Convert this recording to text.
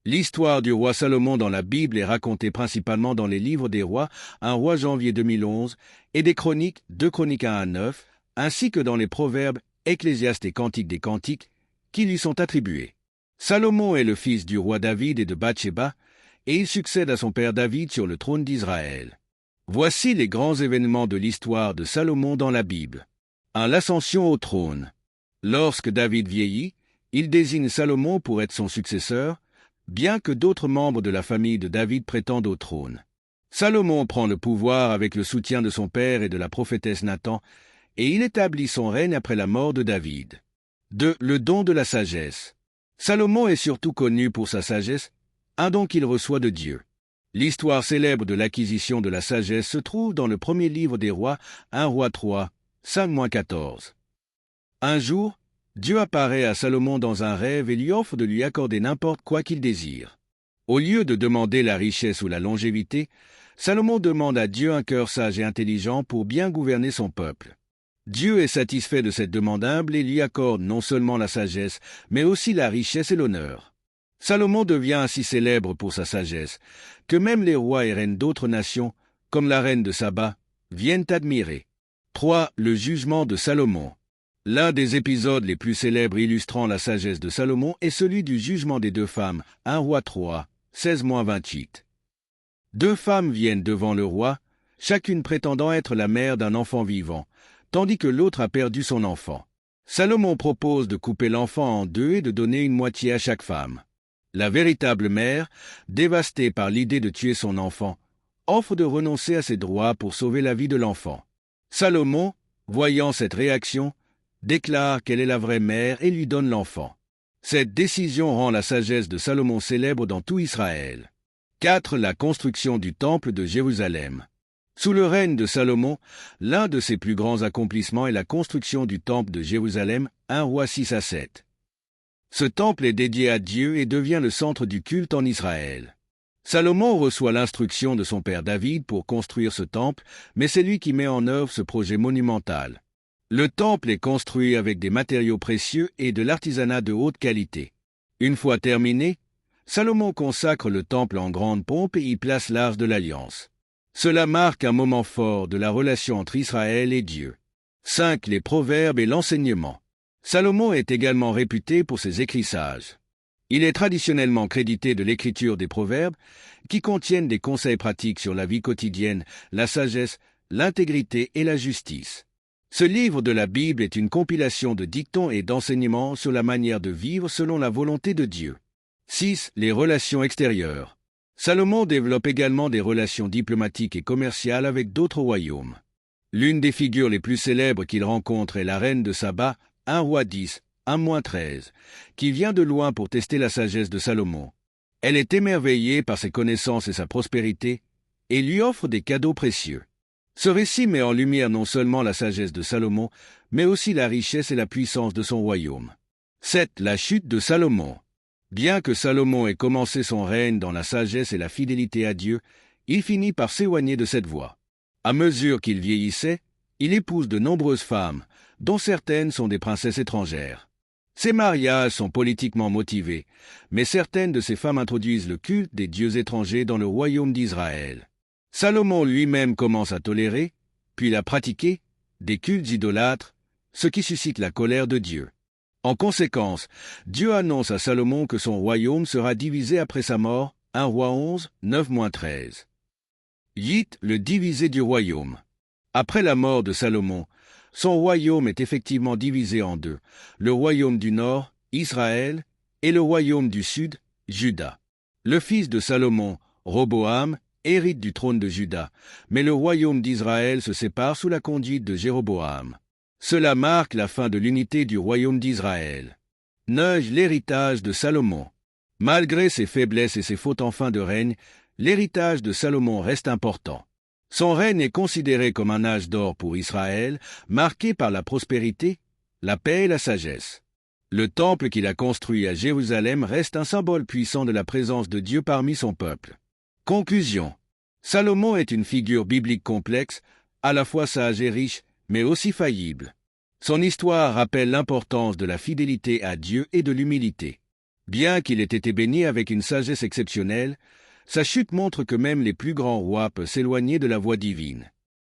L'histoire du roi Salomon dans la Bible est racontée principalement dans les livres des rois, 1 roi janvier 2011, et des chroniques, 2 chroniques 1 à 9, ainsi que dans les proverbes, Ecclésiaste et Cantiques des Cantiques, qui lui sont attribués. Salomon est le fils du roi David et de Bathsheba, et il succède à son père David sur le trône d'Israël. Voici les grands événements de l'histoire de Salomon dans la Bible. 1. L'ascension au trône. Lorsque David vieillit, il désigne Salomon pour être son successeur, bien que d'autres membres de la famille de David prétendent au trône. Salomon prend le pouvoir avec le soutien de son père et de la prophétesse Nathan, et il établit son règne après la mort de David. 2. Le don de la sagesse. Salomon est surtout connu pour sa sagesse, un don qu'il reçoit de Dieu. L'histoire célèbre de l'acquisition de la sagesse se trouve dans le premier livre des rois, 1 roi 3, 5-14. Un jour, Dieu apparaît à Salomon dans un rêve et lui offre de lui accorder n'importe quoi qu'il désire. Au lieu de demander la richesse ou la longévité, Salomon demande à Dieu un cœur sage et intelligent pour bien gouverner son peuple. Dieu est satisfait de cette demande humble et lui accorde non seulement la sagesse, mais aussi la richesse et l'honneur. Salomon devient ainsi célèbre pour sa sagesse, que même les rois et reines d'autres nations, comme la reine de Saba, viennent admirer. 3. Le jugement de Salomon. L'un des épisodes les plus célèbres illustrant la sagesse de Salomon est celui du jugement des 2 femmes, 1 roi 3, 16-28. 2 femmes viennent devant le roi, chacune prétendant être la mère d'un enfant vivant, tandis que l'autre a perdu son enfant. Salomon propose de couper l'enfant en 2 et de donner une moitié à chaque femme. La véritable mère, dévastée par l'idée de tuer son enfant, offre de renoncer à ses droits pour sauver la vie de l'enfant. Salomon, voyant cette réaction, déclare qu'elle est la vraie mère et lui donne l'enfant. Cette décision rend la sagesse de Salomon célèbre dans tout Israël. 4. La construction du temple de Jérusalem. Sous le règne de Salomon, l'un de ses plus grands accomplissements est la construction du temple de Jérusalem, 1 roi 6-7. Ce temple est dédié à Dieu et devient le centre du culte en Israël. Salomon reçoit l'instruction de son père David pour construire ce temple, mais c'est lui qui met en œuvre ce projet monumental. Le temple est construit avec des matériaux précieux et de l'artisanat de haute qualité. Une fois terminé, Salomon consacre le temple en grande pompe et y place l'Arche de l'Alliance. Cela marque un moment fort de la relation entre Israël et Dieu. 5. Les proverbes et l'enseignement. Salomon est également réputé pour ses écrits sages. Il est traditionnellement crédité de l'écriture des proverbes, qui contiennent des conseils pratiques sur la vie quotidienne, la sagesse, l'intégrité et la justice. Ce livre de la Bible est une compilation de dictons et d'enseignements sur la manière de vivre selon la volonté de Dieu. 6. Les relations extérieures. Salomon développe également des relations diplomatiques et commerciales avec d'autres royaumes. L'une des figures les plus célèbres qu'il rencontre est la reine de Saba, 1 roi 10, 1-13, qui vient de loin pour tester la sagesse de Salomon. Elle est émerveillée par ses connaissances et sa prospérité, et lui offre des cadeaux précieux. Ce récit met en lumière non seulement la sagesse de Salomon, mais aussi la richesse et la puissance de son royaume. 7. La chute de Salomon. Bien que Salomon ait commencé son règne dans la sagesse et la fidélité à Dieu, il finit par s'éloigner de cette voie. À mesure qu'il vieillissait, il épouse de nombreuses femmes, dont certaines sont des princesses étrangères. Ces mariages sont politiquement motivés, mais certaines de ces femmes introduisent le culte des dieux étrangers dans le royaume d'Israël. Salomon lui-même commence à tolérer, puis à pratiquer, des cultes idolâtres, ce qui suscite la colère de Dieu. En conséquence, Dieu annonce à Salomon que son royaume sera divisé après sa mort, 1 roi 11, 9-13. 8. Le divisé du royaume. Après la mort de Salomon, son royaume est effectivement divisé en 2, le royaume du nord, Israël, et le royaume du sud, Juda. Le fils de Salomon, Roboam, hérite du trône de Juda, mais le royaume d'Israël se sépare sous la conduite de Jéroboam. Cela marque la fin de l'unité du royaume d'Israël. 9. L'héritage de Salomon. Malgré ses faiblesses et ses fautes en fin de règne, l'héritage de Salomon reste important. Son règne est considéré comme un âge d'or pour Israël, marqué par la prospérité, la paix et la sagesse. Le temple qu'il a construit à Jérusalem reste un symbole puissant de la présence de Dieu parmi son peuple. Conclusion. Salomon est une figure biblique complexe, à la fois sage et riche, mais aussi faillible. Son histoire rappelle l'importance de la fidélité à Dieu et de l'humilité. Bien qu'il ait été béni avec une sagesse exceptionnelle, sa chute montre que même les plus grands rois peuvent s'éloigner de la voie divine.